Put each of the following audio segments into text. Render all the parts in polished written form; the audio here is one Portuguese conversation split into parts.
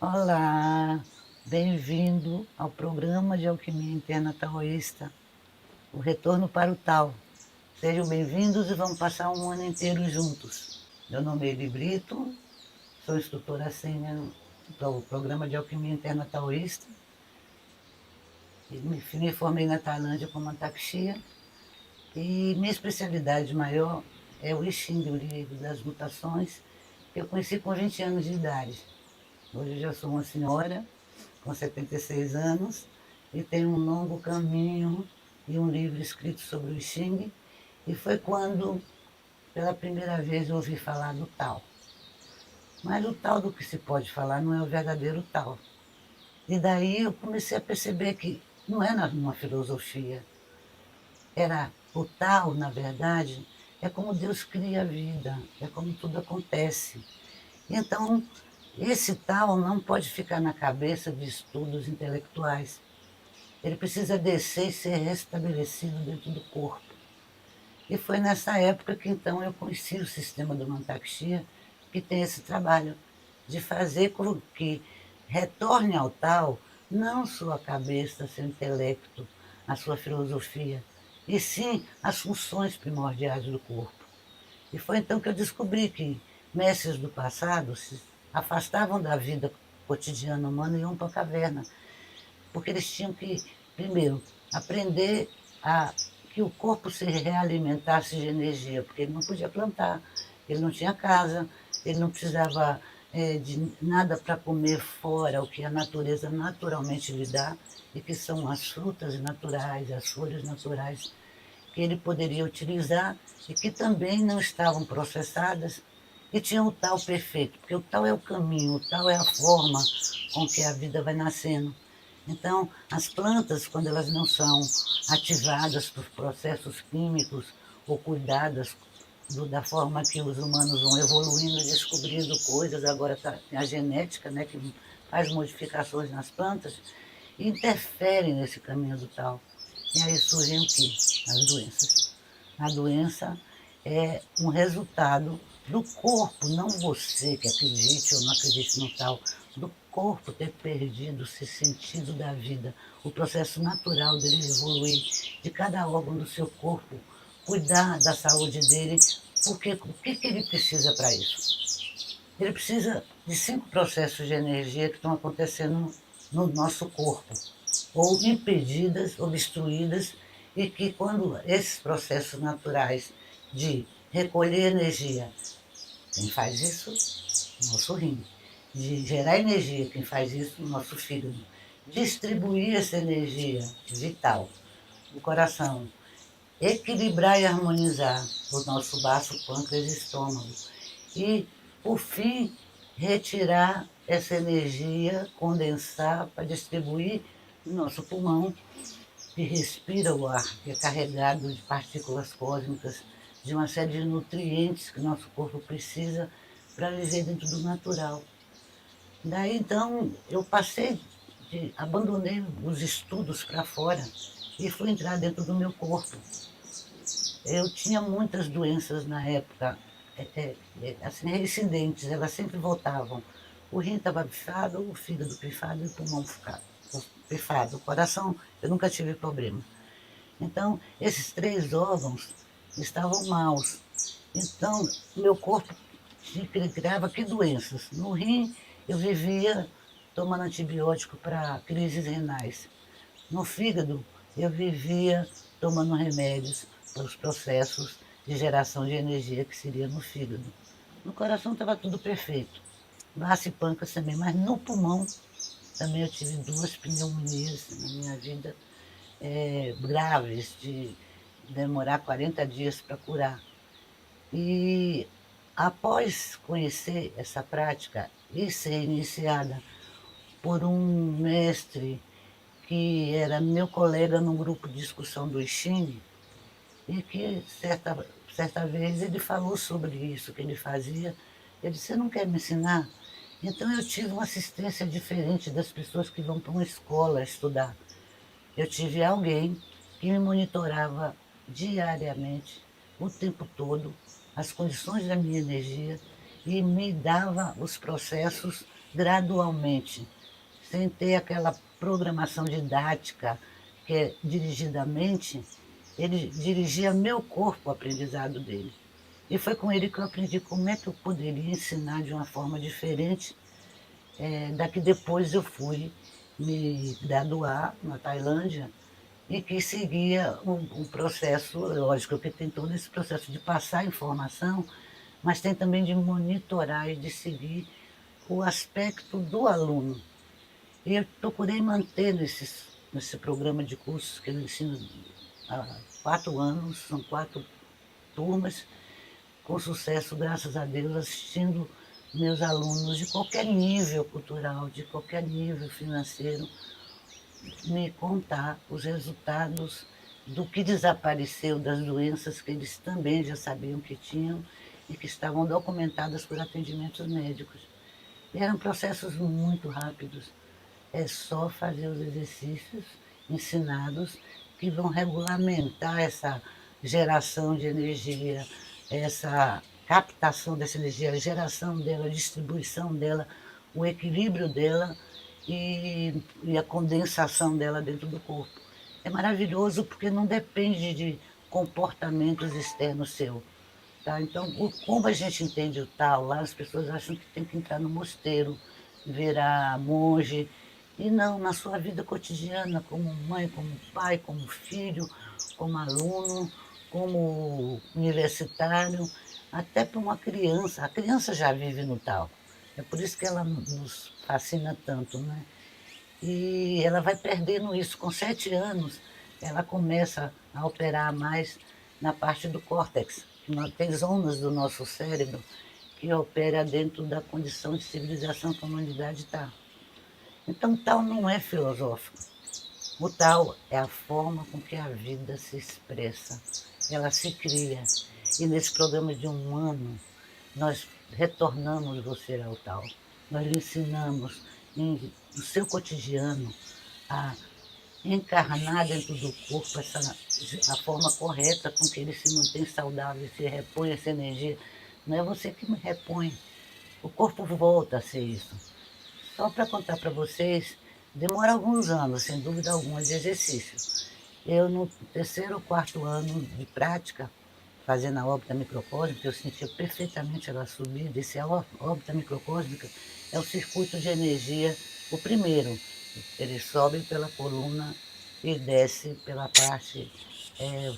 Olá, bem-vindo ao programa de Alquimia Interna Taoísta, o Retorno para o Tao. Sejam bem-vindos e vamos passar um ano inteiro juntos. Meu nome é Eli Brito, sou instrutora sênior do programa de Alquimia Interna Taoísta. Me formei na Tailândia como ataxia e minha especialidade maior é o I Ching, o livro das mutações, que eu conheci com 20 anos de idade. Hoje eu já sou uma senhora com 76 anos e tenho um longo caminho e um livro escrito sobre o Xing. E foi quando, pela primeira vez, eu ouvi falar do Tao. Mas o tal do que se pode falar não é o verdadeiro Tao. E daí eu comecei a perceber que não era uma filosofia, era o Tao, na verdade, é como Deus cria a vida, é como tudo acontece. Então, esse Tao não pode ficar na cabeça de estudos intelectuais. Ele precisa descer e ser restabelecido dentro do corpo. E foi nessa época que então eu conheci o sistema do Mantaxia, que tem esse trabalho de fazer com que retorne ao tal não sua cabeça, seu intelecto, a sua filosofia, e sim as funções primordiais do corpo. E foi então que eu descobri que mestres do passado se afastavam da vida cotidiana humana e iam para a caverna, porque eles tinham que, primeiro, aprender a que o corpo se realimentasse de energia, porque ele não podia plantar, ele não tinha casa, ele não precisava de nada para comer fora o que a natureza naturalmente lhe dá, e que são as frutas naturais, as folhas naturais, que ele poderia utilizar e que também não estavam processadas e tinham o tal perfeito, porque o tal é o caminho, o tal é a forma com que a vida vai nascendo. Então, as plantas, quando elas não são ativadas por processos químicos ou cuidadas da forma que os humanos vão evoluindo, descobrindo coisas, agora tem a genética, né, que faz modificações nas plantas, e interferem nesse caminho do tal. E aí surgem o quê? As doenças. A doença é um resultado do corpo, não você que acredite ou não acredite no tal, do corpo ter perdido esse sentido da vida, o processo natural dele evoluir, de cada órgão do seu corpo, cuidar da saúde dele, porque o que ele precisa para isso? Ele precisa de 5 processos de energia que estão acontecendo no nosso corpo, ou impedidas, obstruídas, e que quando esses processos naturais de recolher energia, quem faz isso? Nosso rim. De gerar energia, quem faz isso? Nosso fígado. Distribuir essa energia vital, o coração. Equilibrar e harmonizar o nosso baço, pâncreas e estômago. E, por fim, retirar essa energia, condensar para distribuir no nosso pulmão, que respira o ar, que é carregado de partículas cósmicas, de uma série de nutrientes que nosso corpo precisa para viver dentro do natural. Daí, então, eu abandonei os estudos para fora e fui entrar dentro do meu corpo. Eu tinha muitas doenças na época, assim, reincidentes, elas sempre voltavam. O rim estava pifado, o fígado pifado e o pulmão pifado. O coração, eu nunca tive problema. Então, esses 3 órgãos estavam maus. Então, meu corpo criava que doenças? No rim, eu vivia tomando antibiótico para crises renais. No fígado, eu vivia tomando remédios para os processos de geração de energia que seria no fígado. No coração estava tudo perfeito. Baço e pâncreas também, mas no pulmão também eu tive 2 pneumonias na minha vida, graves, de demorar 40 dias para curar. E após conhecer essa prática e ser iniciada por um mestre que era meu colega num grupo de discussão do Xing, e que certa vez ele falou sobre isso que ele fazia. Eu disse, você não quer me ensinar? Então eu tive uma assistência diferente das pessoas que vão para uma escola estudar. Eu tive alguém que me monitorava diariamente, o tempo todo, as condições da minha energia e me dava os processos gradualmente, sem ter aquela programação didática que é dirigidamente, ele dirigia meu corpo o aprendizado dele. E foi com ele que eu aprendi como é que eu poderia ensinar de uma forma diferente, da que depois eu fui me graduar na Tailândia e que seguia um processo, lógico que tem todo esse processo de passar informação, mas tem também de monitorar e de seguir o aspecto do aluno. E eu procurei manter nesse programa de cursos que eu ensino há 4 anos, são 4 turmas, com sucesso, graças a Deus, assistindo meus alunos de qualquer nível cultural, de qualquer nível financeiro, me contar os resultados do que desapareceu, das doenças que eles também já sabiam que tinham e que estavam documentadas por atendimentos médicos. E eram processos muito rápidos. É só fazer os exercícios ensinados que vão regulamentar essa geração de energia, essa captação dessa energia, a geração dela, a distribuição dela, o equilíbrio dela e a condensação dela dentro do corpo. É maravilhoso porque não depende de comportamentos externos seu. Tá? Então, como a gente entende o tal lá, as pessoas acham que tem que entrar no mosteiro, virar monge. E não, na sua vida cotidiana, como mãe, como pai, como filho, como aluno, como universitário, até para uma criança. A criança já vive no tal. É por isso que ela nos fascina tanto, né? E ela vai perdendo isso. Com 7 anos, ela começa a operar mais na parte do córtex. Tem zonas do nosso cérebro que opera dentro da condição de civilização que a humanidade está. Então, tal não é filosófico. O tal é a forma com que a vida se expressa, ela se cria. E nesse programa de 1 ano, nós retornamos você ao tal. Nós lhe ensinamos no seu cotidiano a encarnar dentro do corpo a forma correta com que ele se mantém saudável, se repõe essa energia. Não é você que me repõe. O corpo volta a ser isso. Só para contar para vocês, demora alguns anos, sem dúvida alguma, de exercício. Eu, no terceiro ou quarto ano de prática, fazendo a órbita microcósmica, eu sentia perfeitamente ela subir, descer. A órbita microcósmica é o circuito de energia, o primeiro. Ele sobe pela coluna e desce pela parte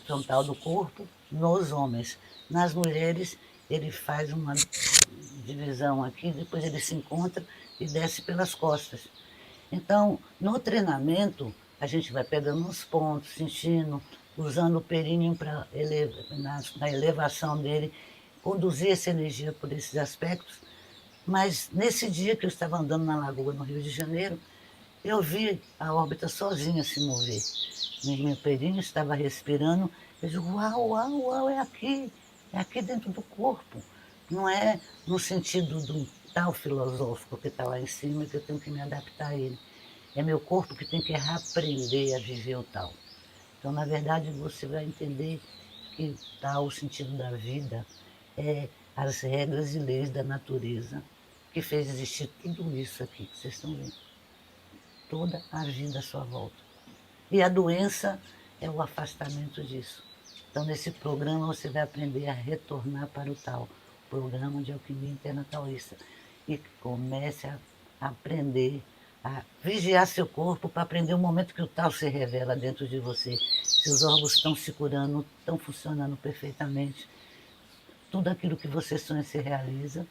frontal do corpo nos homens. Nas mulheres, ele faz uma divisão aqui, depois ele se encontra e desce pelas costas. Então, no treinamento, a gente vai pegando uns pontos, sentindo, usando o períneo na elevação dele, conduzir essa energia por esses aspectos. Mas nesse dia que eu estava andando na lagoa, no Rio de Janeiro, eu vi a órbita sozinha se mover. Meu períneo estava respirando. Eu digo, uau, uau, uau, é aqui dentro do corpo. Não é no sentido do tal filosófico que está lá em cima, que eu tenho que me adaptar a ele. É meu corpo que tem que reaprender a viver o tal. Então, na verdade, você vai entender que tal o sentido da vida é as regras e leis da natureza que fez existir tudo isso aqui que vocês estão vendo. Toda a vida à sua volta. E a doença é o afastamento disso. Então, nesse programa, você vai aprender a retornar para o tal, Programa de Alquimia Interna Taoísta. E comece a aprender a vigiar seu corpo para aprender o momento que o tal se revela dentro de você. Se os órgãos estão se curando, estão funcionando perfeitamente. Tudo aquilo que você sonha se realiza.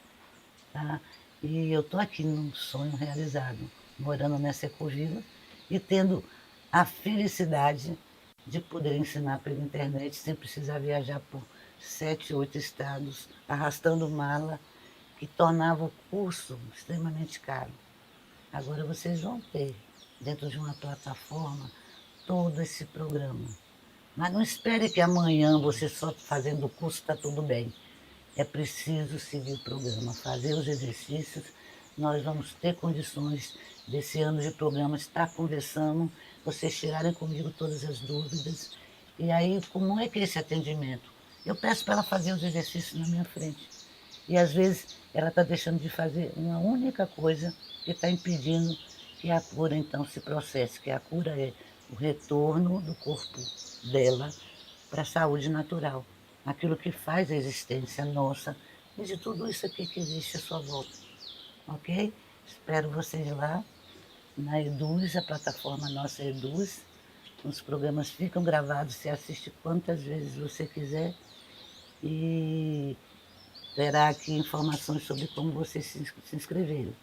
Tá? E eu estou aqui num sonho realizado, morando nessa ecovila e tendo a felicidade de poder ensinar pela internet sem precisar viajar por 7, 8 estados, arrastando mala, que tornava o curso extremamente caro. Agora vocês vão ter, dentro de uma plataforma, todo esse programa. Mas não espere que amanhã você só fazendo o curso está tudo bem. É preciso seguir o programa, fazer os exercícios. Nós vamos ter condições desse ano de programa estar conversando, vocês tirarem comigo todas as dúvidas. E aí, como é que é esse atendimento? Eu peço para ela fazer os exercícios na minha frente. E às vezes ela está deixando de fazer uma única coisa que está impedindo que a cura então se processe, que a cura é o retorno do corpo dela para a saúde natural, aquilo que faz a existência nossa e de tudo isso aqui que existe à sua volta, ok? Espero vocês lá na Eduz, a plataforma nossa Eduz. Os programas ficam gravados, você assiste quantas vezes você quiser e terá aqui informações sobre como vocês se inscreverem.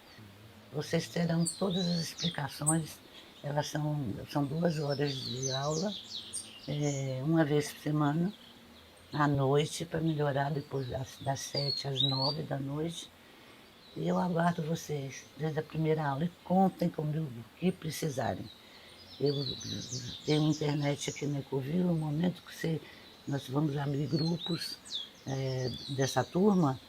Vocês terão todas as explicações, elas são 2 horas de aula, uma vez por semana, à noite, para melhorar depois das 7 às 9 da noite. E eu aguardo vocês desde a primeira aula e contem comigo o que precisarem. Eu tenho internet aqui na Ecovila, no momento que nós vamos abrir grupos dessa turma,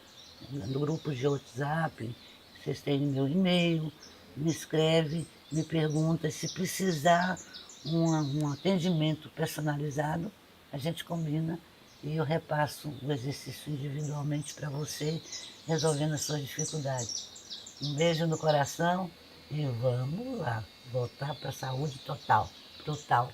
no grupo de WhatsApp, vocês têm meu e-mail, me escreve, me pergunta se precisar um atendimento personalizado, a gente combina e eu repasso o exercício individualmente para você, resolvendo as suas dificuldades. Um beijo no coração e vamos lá, voltar para a saúde total, total.